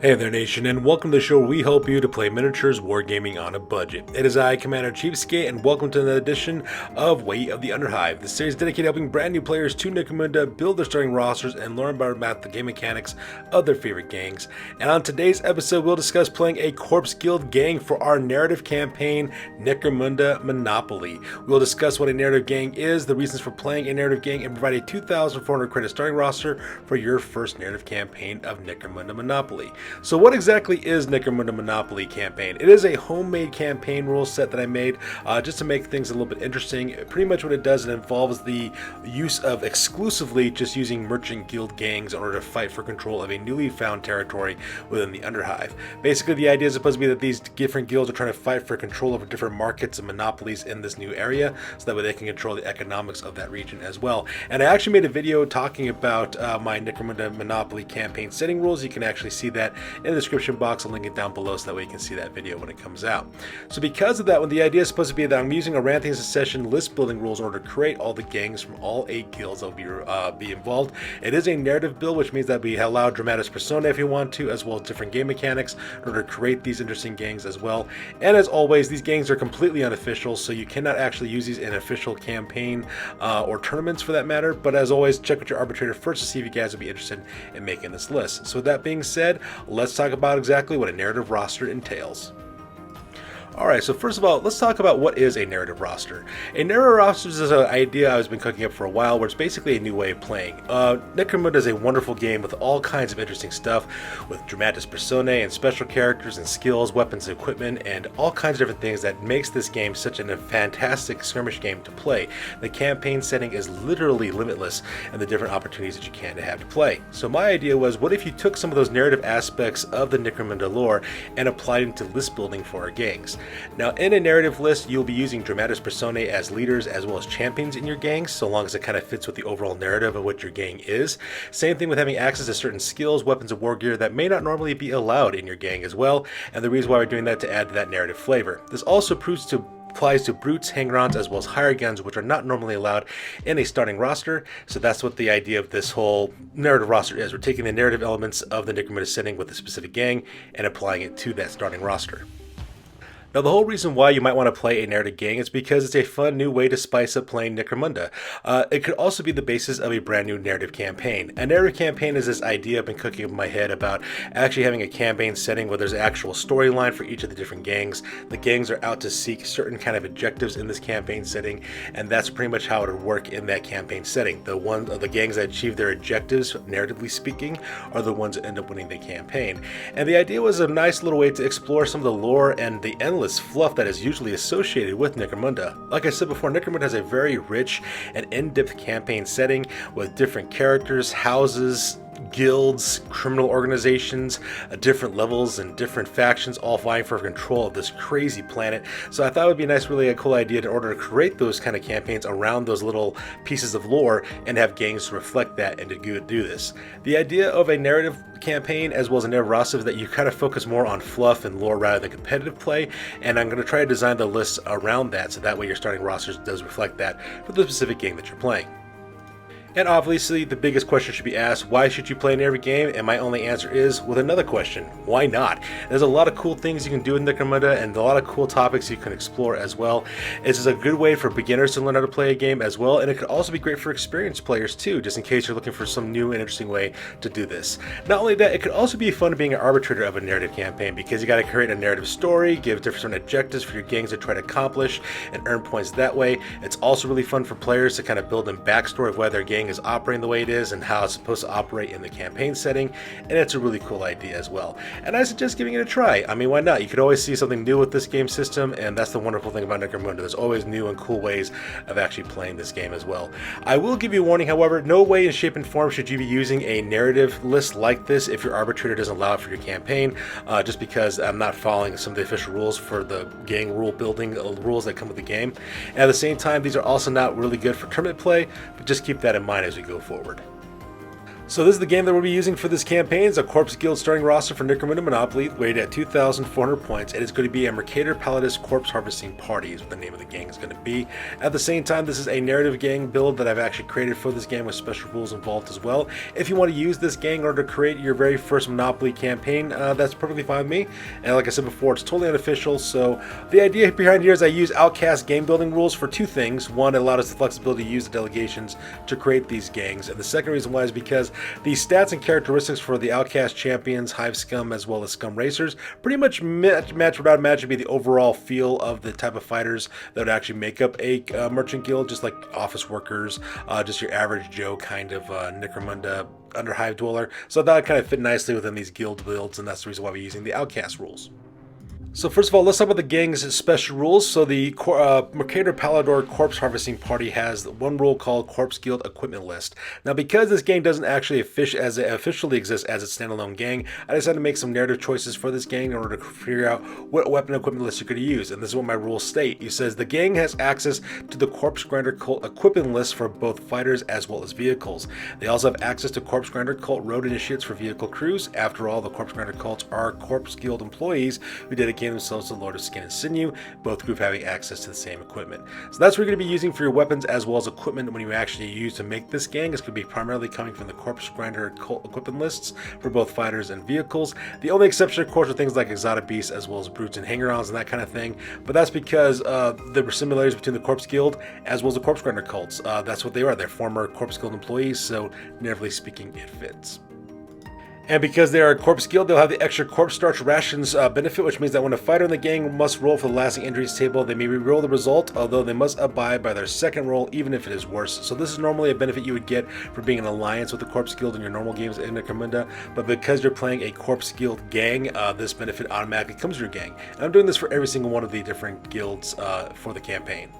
Hey there, Nation, and welcome to the show where we help you to play miniatures wargaming on a budget. It is I, Commander Chiefskate, and welcome to another edition of Way of the Underhive, the series dedicated to helping brand new players to Necromunda build their starting rosters and learn about the game mechanics of their favorite gangs. And on today's episode, we'll discuss playing a Corpse Guild gang for our narrative campaign, Necromunda Monopoly. We'll discuss what a narrative gang is, the reasons for playing a narrative gang, and provide a 2,400 credit starting roster for your first narrative campaign of Necromunda Monopoly. So what exactly is Necromunda Monopoly campaign? It is a homemade campaign rule set that I made just to make things a little bit interesting. Pretty much what it does, it involves the use of exclusively just using merchant guild gangs in order to fight for control of a newly found territory within the Underhive. Basically, the idea is supposed to be that these different guilds are trying to fight for control over different markets and monopolies in this new area, so that way they can control the economics of that region as well. And I actually made a video talking about my Necromunda Monopoly campaign setting rules. You can actually see that in the description box. I'll link it down below so that way you can see that video when it comes out. So because of that, when the idea is supposed to be that I'm using a Ranting Succession list building rules in order to create all the gangs from all 8 guilds that will be involved. It is a narrative build, which means that we allow Dramatis Personae if you want to, as well as different game mechanics in order to create these interesting gangs as well. And as always, these gangs are completely unofficial, so you cannot actually use these in official campaign or tournaments for that matter. But as always, check with your arbitrator first to see if you guys would be interested in making this list. So with that being said, let's talk about exactly what a narrative roster entails. Alright, so first of all, let's talk about what is a narrative roster. A narrative roster is an idea I've been cooking up for a while, where it's basically a new way of playing. Necromunda is a wonderful game with all kinds of interesting stuff, with Dramatis Personae and special characters and skills, weapons and equipment, and all kinds of different things that makes this game such a fantastic skirmish game to play. The campaign setting is literally limitless, and the different opportunities that you can have to play. So my idea was, what if you took some of those narrative aspects of the Necromunda lore and applied them to list building for our gangs? Now, in a narrative list, you'll be using Dramatis Personae as leaders as well as champions in your gangs, so long as it kind of fits with the overall narrative of what your gang is. Same thing with having access to certain skills, weapons, and war gear that may not normally be allowed in your gang as well, and the reason why we're doing that to add to that narrative flavor. This also applies to brutes, hangers, as well as hired guns, which are not normally allowed in a starting roster. So that's what the idea of this whole narrative roster is. We're taking the narrative elements of the Necromunda setting with a specific gang and applying it to that starting roster. Now, the whole reason why you might want to play a narrative gang is because it's a fun new way to spice up playing Necromunda. It could also be the basis of a brand new narrative campaign. A narrative campaign is this idea I've been cooking up in my head about actually having a campaign setting where there's an actual storyline for each of the different gangs. The gangs are out to seek certain kind of objectives in this campaign setting, and that's pretty much how it would work in that campaign setting. The gangs that achieve their objectives, narratively speaking, are the ones that end up winning the campaign. And the idea was a nice little way to explore some of the lore and the endless fluff that is usually associated with Necromunda. Like I said before, Necromunda has a very rich and in-depth campaign setting with different characters, houses, guilds, criminal organizations, different levels and different factions all vying for control of this crazy planet. So I thought it would be really a cool idea in order to create those kind of campaigns around those little pieces of lore and have gangs to reflect that and to do this. The idea of a narrative campaign as well as a narrative roster is that you kind of focus more on fluff and lore rather than competitive play, and I'm going to try to design the lists around that so that way your starting rosters does reflect that for the specific game that you're playing. And obviously, the biggest question should be asked, why should you play in every game? And my only answer is with another question, why not? There's a lot of cool things you can do in Necromunda and a lot of cool topics you can explore as well. This is a good way for beginners to learn how to play a game as well, and it could also be great for experienced players too, just in case you're looking for some new and interesting way to do this. Not only that, it could also be fun being an arbitrator of a narrative campaign, because you got to create a narrative story, give different objectives for your gangs to try to accomplish, and earn points that way. It's also really fun for players to kind of build in backstory of why their gang is operating the way it is and how it's supposed to operate in the campaign setting, and it's a really cool idea as well. And I suggest giving it a try. I mean, why not? You could always see something new with this game system, and that's the wonderful thing about Necromunda. There's always new and cool ways of actually playing this game as well. I will give you a warning, however, no way in shape and form should you be using a narrative list like this if your arbitrator doesn't allow it for your campaign, just because I'm not following some of the official rules for the gang rule building rules that come with the game. And at the same time, these are also not really good for tournament play, but just keep that in mind as we go forward. So this is the game that we'll be using for this campaign. It's a Corpse Guild starting roster for Necromunda Monopoly, rated at 2,400 points. It is going to be a Mercator Pallidus Corpse Harvesting Party is what the name of the gang is going to be. At the same time, this is a narrative gang build that I've actually created for this game with special rules involved as well. If you want to use this gang in order to create your very first Monopoly campaign, that's perfectly fine with me. And like I said before, it's totally unofficial. So the idea behind here is I use Outcast game building rules for two things. One, it allowed us the flexibility to use the delegations to create these gangs. And the second reason why is because the stats and characteristics for the Outcast champions, Hive Scum, as well as Scum Racers pretty much match what I'd imagine be the overall feel of the type of fighters that would actually make up a merchant guild, just like office workers, just your average Joe kind of Necromunda Underhive dweller. So that would kind of fit nicely within these guild builds, and that's the reason why we're using the Outcast rules. So first of all, let's talk about the gang's special rules. So the Mercator Pallidus Corpse Harvesting Party has one rule called Corpse Guild Equipment List. Now, because this gang doesn't actually officially exist as a standalone gang, I decided to make some narrative choices for this gang in order to figure out what weapon equipment list you could use. And this is what my rules state. It says the gang has access to the Corpse Grinder Cult equipment list for both fighters as well as vehicles. They also have access to Corpse Grinder Cult road initiates for vehicle crews. After all, the Corpse Grinder Cults are Corpse Guild employees who dedicate themselves to the Lord of Skin and Sinew, both groups having access to the same equipment. So that's what you're going to be using for your weapons as well as equipment when you actually use to make this gang. It's going to be primarily coming from the Corpse Grinder Cult equipment lists for both fighters and vehicles. The only exception, of course, are things like exotic beasts as well as brutes and hanger-ons and that kind of thing, but that's because there were similarities between the Corpse Guild as well as the Corpse Grinder cults. That's what they are. They're former Corpse Guild employees, so narratively speaking, it fits. And because they are a Corpse Guild, they'll have the extra Corpse Starch Rations benefit, which means that when a fighter in the gang must roll for the lasting injuries table, they may re-roll the result, although they must abide by their second roll, even if it is worse. So this is normally a benefit you would get for being in alliance with the Corpse Guild in your normal games in Necromunda, but because you're playing a Corpse Guild gang, this benefit automatically comes to your gang. And I'm doing this for every single one of the different guilds for the campaign.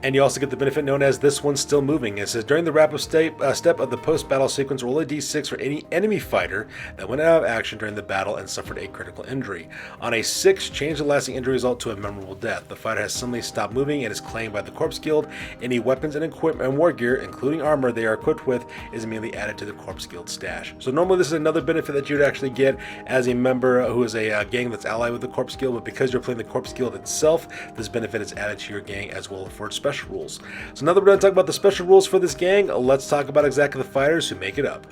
And you also get the benefit known as This One's Still Moving. It says, during the wrap-up step of the post-battle sequence, roll a d6 for any enemy fighter that went out of action during the battle and suffered a critical injury. On a 6, change the lasting injury result to a memorable death. The fighter has suddenly stopped moving and is claimed by the Corpse Guild. Any weapons and equipment and war gear, including armor they are equipped with, is immediately added to the Corpse Guild stash. So normally this is another benefit that you would actually get as a member who is a gang that's allied with the Corpse Guild, but because you're playing the Corpse Guild itself, this benefit is added to your gang as well for its special rules. So now that we're done talking about the special rules for this gang, let's talk about exactly the fighters who make it up.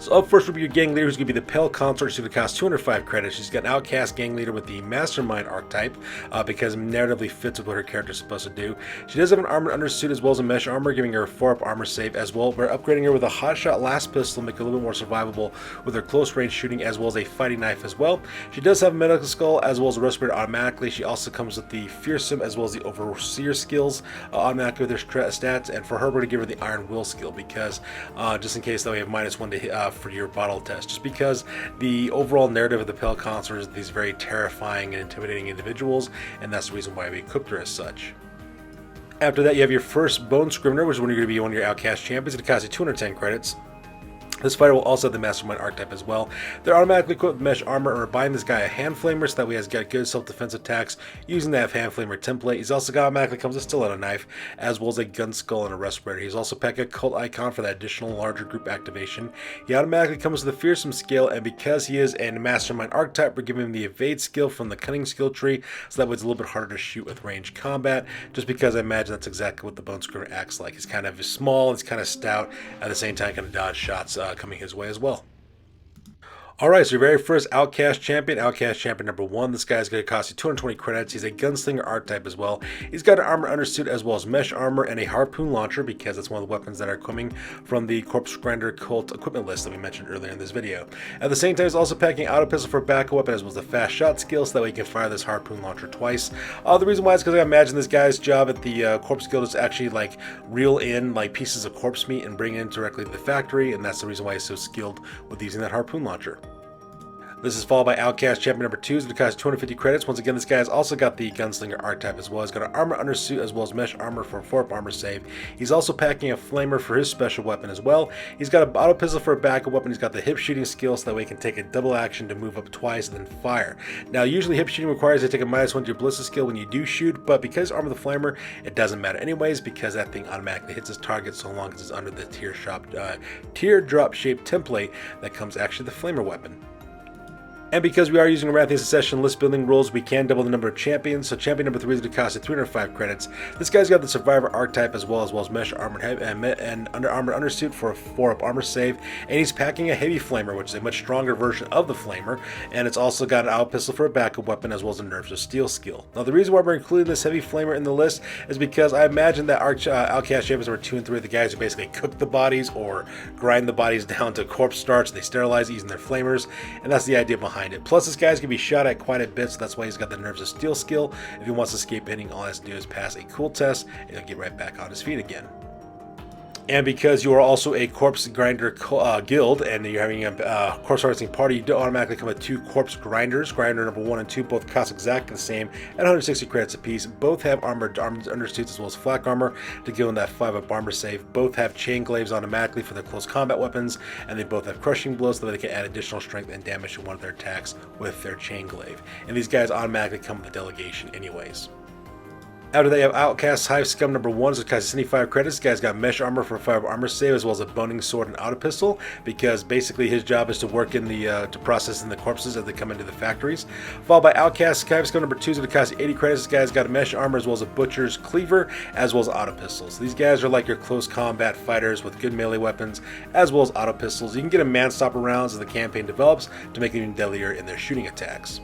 So up first will be your gang leader, who's going to be the Pale Consort. She's going to cost 205 credits. She's got an Outcast gang leader with the Mastermind archetype because it narratively fits with what her character is supposed to do. She does have an armored undersuit as well as a mesh armor, giving her a 4-up armor save as well. We're upgrading her with a hotshot last pistol, make her a little bit more survivable with her close range shooting as well as a fighting knife as well. She does have a medical skull as well as a respirator automatically. She also comes with the fearsome as well as the overseer skills automatically with her stats. And for her, we're going to give her the Iron Will skill because just in case that we have -1 to hit for your bottle test, just because the overall narrative of the Pale Consort is these very terrifying and intimidating individuals, and that's the reason why we equipped her as such. After that, you have your first Bone Scrivener, which is when you're going to be one of your Outcast champions. It costs you 210 credits. This fighter will also have the Mastermind archetype as well. They're automatically equipped with mesh armor, and we're buying this guy a hand flamer so that way he's got good self-defense attacks using that hand flamer template. He's also got automatically comes with a stiletto knife, as well as a gun skull and a respirator. He's also packing a cult icon for that additional larger group activation. He automatically comes with the fearsome skill, and because he is a Mastermind archetype, we're giving him the evade skill from the cunning skill tree, so that way it's a little bit harder to shoot with ranged combat, just because I imagine that's exactly what the Bone Scrivener acts like. He's kind of small, he's kind of stout, at the same time kind of dodge shots coming his way as well. Alright, so your very first Outcast champion number 1. This guy's going to cost you 220 credits. He's a gunslinger archetype as well. He's got an armor undersuit as well as mesh armor and a harpoon launcher because that's one of the weapons that are coming from the Corpse Grinder Cult equipment list that we mentioned earlier in this video. At the same time, he's also packing auto pistol for a backup weapon as well as the fast shot skill so that way he can fire this harpoon launcher twice. The reason why is because I imagine this guy's job at the Corpse Guild is to actually like reel in like pieces of corpse meat and bring it in directly to the factory, and that's the reason why he's so skilled with using that harpoon launcher. This is followed by Outcast Champion number 2, it's going to cost 250 credits. Once again, this guy has also got the Gunslinger archetype as well. He's got an armor undersuit as well as mesh armor for a 4-up armor save. He's also packing a flamer for his special weapon as well. He's got an auto pistol for a backup weapon. He's got the hip shooting skill so that way he can take a double action to move up twice and then fire. Now, usually hip shooting requires you to take a -1 to your ballistic skill when you do shoot, but because Armor the Flamer, it doesn't matter anyways because that thing automatically hits his target so long as it's under the teardrop shaped template that comes actually the Flamer weapon. And because we are using Wrathing Succession list building rules, we can double the number of champions. So champion number 3 is going to cost you 305 credits. This guy's got the Survivor archetype as well as mesh armor and under armor undersuit for a 4-up armor save. And he's packing a heavy flamer, which is a much stronger version of the flamer. And it's also got an auto pistol for a backup weapon as well as a Nerves of Steel skill. Now the reason why we're including this heavy flamer in the list is because I imagine that Outcast champions number 2 and 3 are the guys who basically cook the bodies or grind the bodies down to corpse starch. They sterilize using their flamers, and that's the idea behind it. Plus, this guy's gonna be shot at quite a bit, so that's why he's got the Nerves of Steel skill. If he wants to escape hitting, all he has to do is pass a cool test, and he'll get right back on his feet again. And because you are also a corpse grinder guild and you're having a corpse harvesting party, you don't automatically come with 2 corpse grinders. Grinder number 1 and 2 both cost exactly the same at 160 credits apiece. Both have armored undersuits as well as flak armor to give them that 5-up armor save. Both have chain glaives automatically for their close combat weapons, and they both have crushing blows so that they can add additional strength and damage to one of their attacks with their chain glaive. And these guys automatically come with a delegation anyways. After that, you have Outcast Hive Scum number 1, so it costs 75 credits. This guy's got mesh armor for a 5 armor save, as well as a boning sword and auto pistol, because basically his job is to work in the to process in the corpses as they come into the factories. Followed by Outcast Hive Scum number 2, is going to cost 80 credits. This guy's got a mesh armor as well as a butcher's cleaver, as well as auto pistols. So these guys are like your close combat fighters with good melee weapons, as well as auto pistols. You can get them man-stopper rounds as the campaign develops to make them even deadlier in their shooting attacks.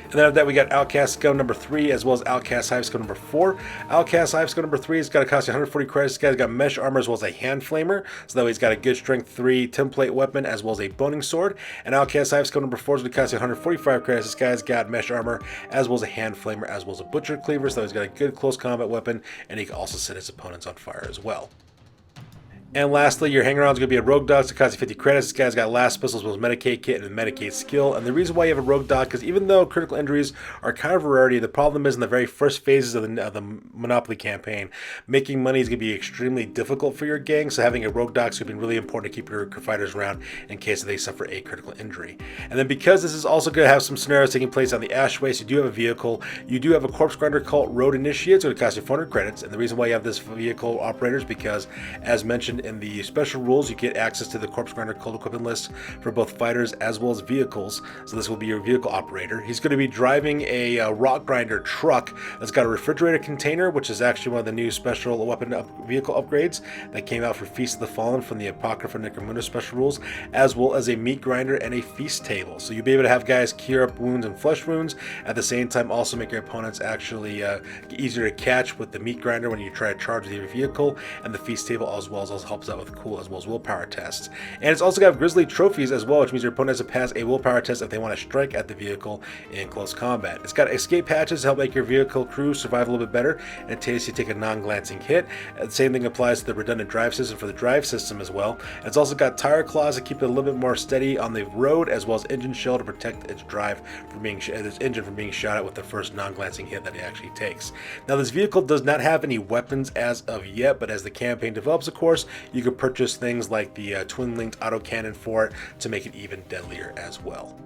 And then after that, we got Outcast Scum number 3 as well as Outcast Hive Scum number 4. Outcast Hive Scum number 3 is going to cost you 140 credits. This guy's got mesh armor as well as a hand flamer, so that way he's got a good strength 3 template weapon as well as a boning sword. And Outcast Hive Scum number 4 is going to cost you 145 credits. This guy's got mesh armor as well as a hand flamer as well as a butcher cleaver, so he's got a good close combat weapon, and he can also set his opponents on fire as well. And lastly, your hangaround is going to be a Rogue Dog, so it costs you 50 credits. This guy's got Last Pistols with Medicate Kit and a Medicate skill. And the reason why you have a Rogue Dog, because even though critical injuries are kind of a rarity, the problem is in the very first phases of the Monopoly campaign, making money is going to be extremely difficult for your gang, so having a Rogue Dog is going to be really important to keep your fighters around in case they suffer a critical injury. And then because this is also going to have some scenarios taking place on the Ashway, so you do have a vehicle, you do have a Corpse Grinder Cult Road Initiate, so it costs you 400 credits. And the reason why you have this vehicle operator is because, as mentioned in the special rules, you get access to the Corpse Grinder Cult equipment list for both fighters as well as vehicles. So this will be your vehicle operator. He's going to be driving a rock grinder truck that's got a refrigerator container, which is actually one of the new special vehicle upgrades that came out for Feast of the Fallen from the Apocrypha Necromunda special rules, as well as a meat grinder and a feast table. So you'll be able to have guys cure up wounds and flesh wounds, at the same time also make your opponents actually easier to catch with the meat grinder when you try to charge with your vehicle, and the feast table as well also helps out with cool as well as willpower tests. And it's also got Grizzly trophies as well, which means your opponent has to pass a willpower test if they want to strike at the vehicle in close combat. It's got escape patches to help make your vehicle crew survive a little bit better, and it takes you to take a non-glancing hit. The same thing applies to the redundant drive system for the drive system as well. It's also got tire claws to keep it a little bit more steady on the road, as well as engine shell to protect its drive from being its engine from being shot at with the first non-glancing hit that it actually takes. Now this vehicle does not have any weapons as of yet, but as the campaign develops, of course, you can purchase things like the twin-linked autocannon for it to make it even deadlier as well.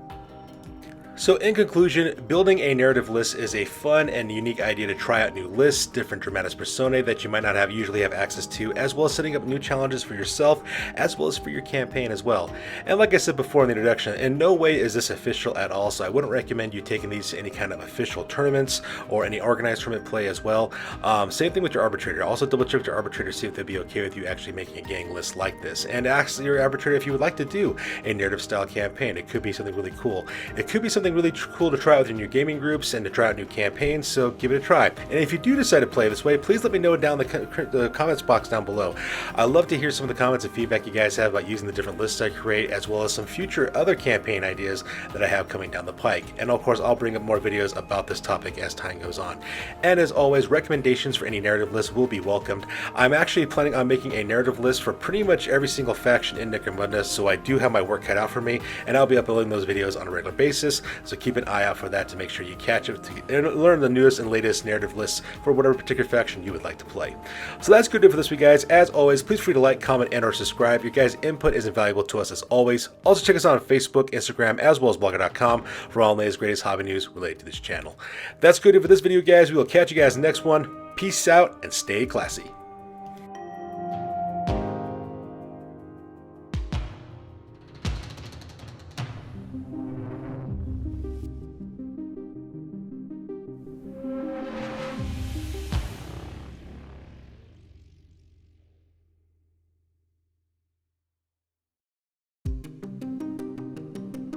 So in conclusion, building a narrative list is a fun and unique idea to try out new lists, different dramatis personae that you might not usually have access to, as well as setting up new challenges for yourself, as well as for your campaign as well. And like I said before in the introduction, in no way is this official at all, so I wouldn't recommend you taking these to any kind of official tournaments or any organized tournament play as well. Same thing with your arbitrator. Also double check with your arbitrator, see if they'd be okay with you actually making a gang list like this. And ask your arbitrator if you would like to do a narrative style campaign. It could be something really cool. It could be something something really cool to try out within your gaming groups and to try out new campaigns, so give it a try. And if you do decide to play this way, please let me know down the comments box down below. I'd love to hear some of the comments and feedback you guys have about using the different lists I create, as well as some future other campaign ideas that I have coming down the pike. And of course, I'll bring up more videos about this topic as time goes on. And as always, recommendations for any narrative lists will be welcomed. I'm actually planning on making a narrative list for pretty much every single faction in Necromunda, so I do have my work cut out for me, and I'll be uploading those videos on a regular basis, so keep an eye out for that to make sure you catch it and learn the newest and latest narrative lists for whatever particular faction you would like to play. So that's good for this week, guys. As always, please feel free to like, comment, and or subscribe. Your guys' input is invaluable to us as always. Also check us out on Facebook, Instagram, as well as blogger.com for all the latest greatest hobby news related to this channel. That's good for this video, guys. We will catch you guys in the next one. Peace out and stay classy.